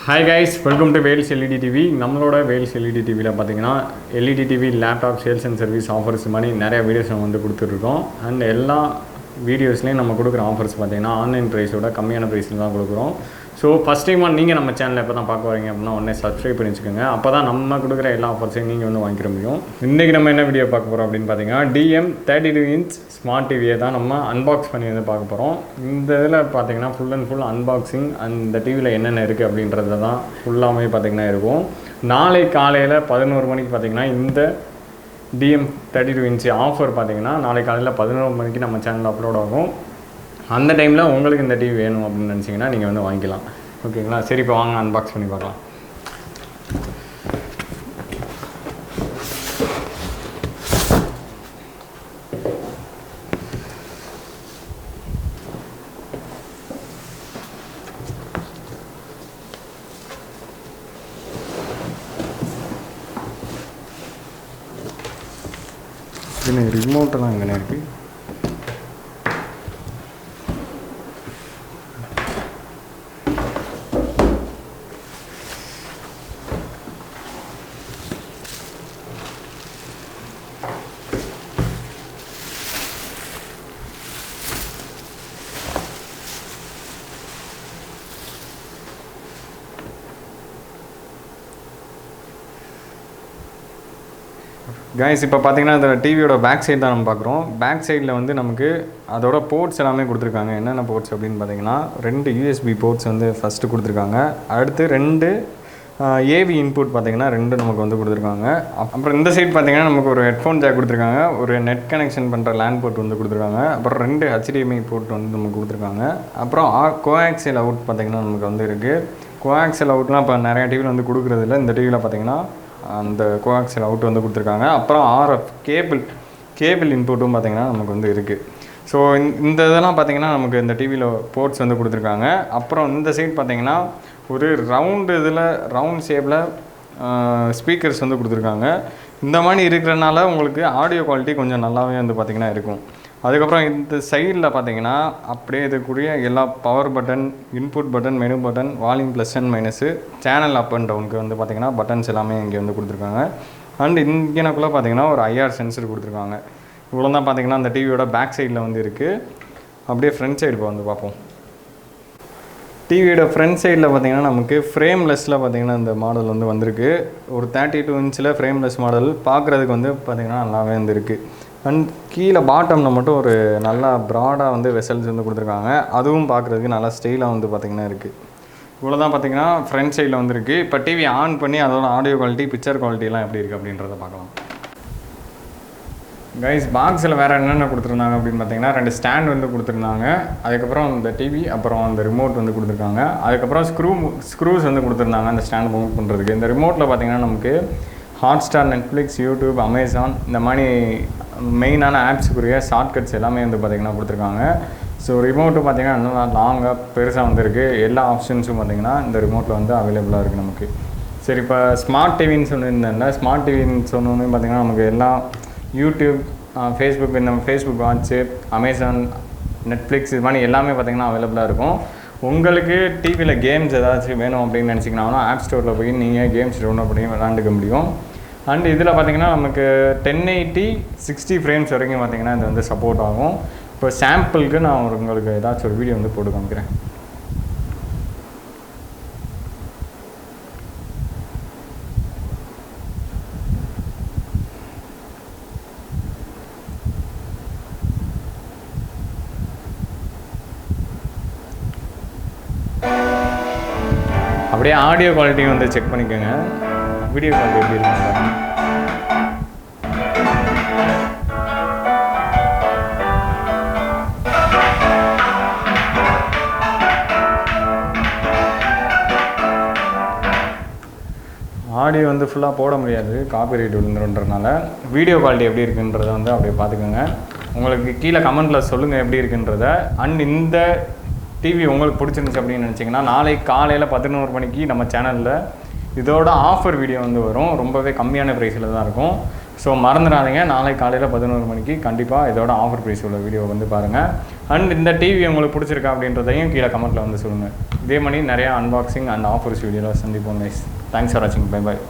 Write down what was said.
Hi guys, welcome to Vels LED TV. நம்மளோட Vels LED TVல பாத்தீங்கன்னா LED TV laptop sales and service offers மாதிரி நிறைய videos நம்ம வந்து கொடுத்துட்ருக்கோம். அண்ட் எல்லா வீடியோஸ்லேயும் நம்ம கொடுக்குற ஆஃபர்ஸ் பார்த்தீங்கன்னா ஆன்லைன் ப்ரைஸோட கம்மியான ப்ரைஸில் தான் கொடுக்குறோம். ஸோ ஃபஸ்ட் டைம் நீங்கள் நம்ம சேனலில் எப்போ தான் பார்க்க வரீங்க அப்படின்னா உடனே சப்ஸ்கிரைப் பண்ணி வச்சுக்கோங்க. அப்போ தான் நம்ம கொடுக்குற எல்லா ஆஃபர்ஸையும் நீங்கள் வந்து வாங்கிக்க முடியும். இன்றைக்கி நம்ம என்ன வீடியோ பார்க்க போகிறோம் அப்படின்னு பார்த்தீங்கன்னா DM32" ஸ்மார்ட் டிவியை தான் நம்ம அன்பாக்ஸ் பண்ணி வந்து பார்க்க போகிறோம். இந்த இதில் பார்த்தீங்கன்னா ஃபுல் அண்ட் ஃபுல் அன்பாக்சிங் அந்த டிவியில் என்னென்ன இருக்குது அப்படின்றத தான் ஃபுல்லாகவே பார்த்திங்கன்னா இருக்கும். நாளை காலையில் 11 மணிக்கு பார்த்திங்கன்னா இந்த DM32" ஆஃபர் பார்த்திங்கன்னா நாளை காலையில் 11 மணிக்கு நம்ம சேனலில் அப்லோட் ஆகும். அந்த டைமில் உங்களுக்கு இந்த டிவி வேணும் அப்படின்னு நினச்சிங்கன்னா நீங்கள் வந்து வாங்கிக்கலாம். ஓகேங்களா? சரி, இப்போ வாங்க அன்பாக்ஸ் பண்ணி பார்க்கலாம். இது ரிமோட்டெல்லாம் எங்கே இருக்குது? கைஸ், இப்போ பார்த்தீங்கன்னா இந்த டிவியோட பேக் சைடு தான் நம்ம பார்க்குறோம். பேக் சைடில் வந்து நமக்கு அதோட போர்ட்ஸ் எல்லாமே கொடுத்துருக்காங்க. என்னென்ன போர்ட்ஸ் அப்படின்னு பார்த்தீங்கன்னா 2 USB போர்ட்ஸ் வந்து ஃபஸ்ட்டு கொடுத்துருக்காங்க. அடுத்து 2 AV இன்புட் பார்த்தீங்கன்னா 2 நமக்கு வந்து கொடுத்துருக்காங்க. அப்புறம் இந்த சைடு பார்த்தீங்கன்னா நமக்கு ஒரு ஹெட்ஃபோன் ஜாக் கொடுத்துருக்காங்க, ஒரு நெட் கனெக்ஷன் பண்ணுற லேண்ட் போர்ட் வந்து கொடுத்துருக்காங்க, அப்புறம் 2 HDMI போர்ட் வந்து நமக்கு கொடுத்துருக்காங்க. அப்புறம் கோஆக்சியல் அவுட் பார்த்தீங்கன்னா நமக்கு வந்து இருக்குது. கோஆக்சியல் அவுட்லாம் இப்போ நிறையா டிவியில் வந்து கொடுக்குறதில்ல. இந்த டிவியில் பார்த்தீங்கன்னா அந்த கோஆக்சியல் அவுட் வந்து கொடுத்துருக்காங்க. அப்புறம் RF கேபிள் இன்புட்டும் பார்த்திங்கன்னா நமக்கு வந்து இருக்குது. ஸோ இந்த இதெல்லாம் பார்த்திங்கன்னா நமக்கு இந்த டிவியில் போர்ட்ஸ் வந்து கொடுத்துருக்காங்க. அப்புறம் இந்த சைட் பார்த்திங்கன்னா ஒரு ரவுண்ட் ஷேப்பில் ஸ்பீக்கர்ஸ் வந்து கொடுத்துருக்காங்க. இந்த மாதிரி இருக்கிறனால உங்களுக்கு ஆடியோ குவாலிட்டி கொஞ்சம் நல்லாவே வந்து பார்த்திங்கன்னா இருக்கும். அதுக்கப்புறம் இந்த சைடில் பார்த்தீங்கன்னா அப்படியே இருக்கக்கூடிய எல்லா power button, input button, menu button, volume plus and minus, channel up and டவுனுக்கு வந்து பார்த்திங்கன்னா பட்டன்ஸ் எல்லாமே இங்கே வந்து கொடுத்துருக்காங்க. அண்ட் இங்கேனக்குள்ளே பார்த்திங்கன்னா ஒரு IR சென்சர் கொடுத்துருக்காங்க. இவ்வளோ தான் பார்த்திங்கன்னா அந்த டிவியோட பேக் சைடில் வந்து இருக்குது. அப்படியே ஃப்ரண்ட் சைடு இப்போ வந்து பார்ப்போம். டிவியோட ஃப்ரண்ட் சைடில் பார்த்திங்கன்னா நமக்கு ஃப்ரேம்லெஸ்ஸில் பார்த்திங்கன்னா இந்த மாடல் வந்து வந்திருக்கு. ஒரு 32 இன்ச்சில் ஃப்ரேம்லெஸ் மாடல் பார்க்குறதுக்கு வந்து பார்த்திங்கன்னா நல்லாவே வந்து இருக்குது. அண்ட் கீழே பாட்டமில் மட்டும் ஒரு நல்லா ப்ராடாக வந்து வெசல்ஸ் வந்து கொடுத்துருக்காங்க. அதுவும் பார்க்குறதுக்கு நல்லா ஸ்டைலாக வந்து பார்த்திங்கன்னா இருக்குது. இவ்வளோ தான் பார்த்திங்கன்னா ஃப்ரண்ட் சைடில் வந்துருக்கு. இப்போ டிவி ஆன் பண்ணி அதோட ஆடியோ குவாலிட்டி, பிக்சர் குவாலிட்டிலாம் எப்படி இருக்குது அப்படின்றத பார்க்கலாம். கைஸ், பாக்ஸில் வேறு என்னென்ன கொடுத்துருந்தாங்க அப்படின்னு பார்த்தீங்கன்னா 2 ஸ்டாண்ட் வந்து கொடுத்துருந்தாங்க. அதுக்கப்புறம் இந்த டிவி, அப்புறம் அந்த ரிமோட் வந்து கொடுத்துருக்காங்க. அதுக்கப்புறம் ஸ்க்ரூஸ் வந்து கொடுத்துருந்தாங்க அந்த ஸ்டாண்ட் மவுண்ட் பண்ணுறதுக்கு. இந்த ரிமோட்டில் பார்த்திங்கன்னா நமக்கு ஹாட்ஸ்டார், நெட்ஃப்ளிக்ஸ், யூடியூப், அமேசான் இந்த மாதிரி மெயினான ஆப்ஸுக்குரிய ஷார்ட்கட்ஸ் எல்லாமே வந்து பார்த்திங்கன்னா கொடுத்துருக்காங்க. ஸோ ரிமோட்டு பார்த்திங்கன்னா இன்னும் லாங்காக பெருசாக வந்துருக்கு. எல்லா ஆப்ஷன்ஸும் பார்த்திங்கன்னா இந்த ரிமோட்டில் வந்து அவைலபிளாக இருக்குது நமக்கு. சரி, இப்போ ஸ்மார்ட் டிவின்னு சொல்லியிருந்தேன்ல, ஸ்மார்ட் டிவின்னு சொன்னோன்னு பார்த்திங்கன்னா நமக்கு எல்லா யூடியூப், ஃபேஸ்புக், இந்த ஃபேஸ்புக் வாட்ச்சு, அமேசான், நெட்ஃப்ளிக்ஸ் இது மாதிரி எல்லாமே பார்த்திங்கன்னா அவைலபிளாக இருக்கும். உங்களுக்கு டிவியில் கேம்ஸ் ஏதாச்சும் வேணும் அப்படின்னு நினச்சிங்கன்னா ஆப் ஸ்டோரில் போய் நீங்கள் கேம்ஸ் டவுன்லோட் பண்ணி விளாண்டுக்க முடியும். அண்ட் இதில் பார்த்திங்கன்னா நமக்கு 1080 60 ஃப்ரேம்ஸ் வரைக்கும் பார்த்திங்கன்னா இது வந்து சப்போர்ட் ஆகும். இப்போ சாம்பிளுக்கு நான் உங்களுக்கு ஏதாச்சும் ஒரு வீடியோ வந்து போட்டு காமிக்கிறேன். அப்படியே ஆடியோ குவாலிட்டியும் வந்து செக் பண்ணிக்கோங்க. வீடியோ குவாலிட்டி எப்படி இருக்குங்க? ஆடியோ வந்து ஃபுல்லாக போட முடியாது, காப்பிரைட் விழுந்துருன்றதுனால. வீடியோ குவாலிட்டி எப்படி இருக்குன்றதை வந்து அப்படியே பார்த்துக்கோங்க. உங்களுக்கு கீழே கமெண்ட்டில் சொல்லுங்கள் எப்படி இருக்குன்றத. அண்ட் இந்த டிவி உங்களுக்கு பிடிச்சிருந்துச்சு அப்படின்னு நினச்சிங்கன்னா நாளை காலையில் 11 மணிக்கு நம்ம சேனலில் இதோட ஆஃபர் வீடியோ வந்து வரும். ரொம்பவே கம்மியான ப்ரைஸில் தான் இருக்கும். ஸோ மறந்துடாதீங்க, நாளை காலையில் 11 மணிக்கு கண்டிப்பாக இதோட ஆஃபர் ப்ரைஸ் உள்ள வீடியோ வந்து பாருங்கள். அண்ட் இந்த டிவி உங்களுக்கு பிடிச்சிருக்கா அப்படின்றதையும் கீழே கமெண்ட்டில் வந்து சொல்லுங்கள். இதே மாதிரி நிறையா அன்பாக்சிங் அண்ட் ஆஃபர்ஸ் வீடியோவில் சந்திப்போம் கைஸ். தேங்க்ஸ் ஃபார் வாட்சிங். Bye bye.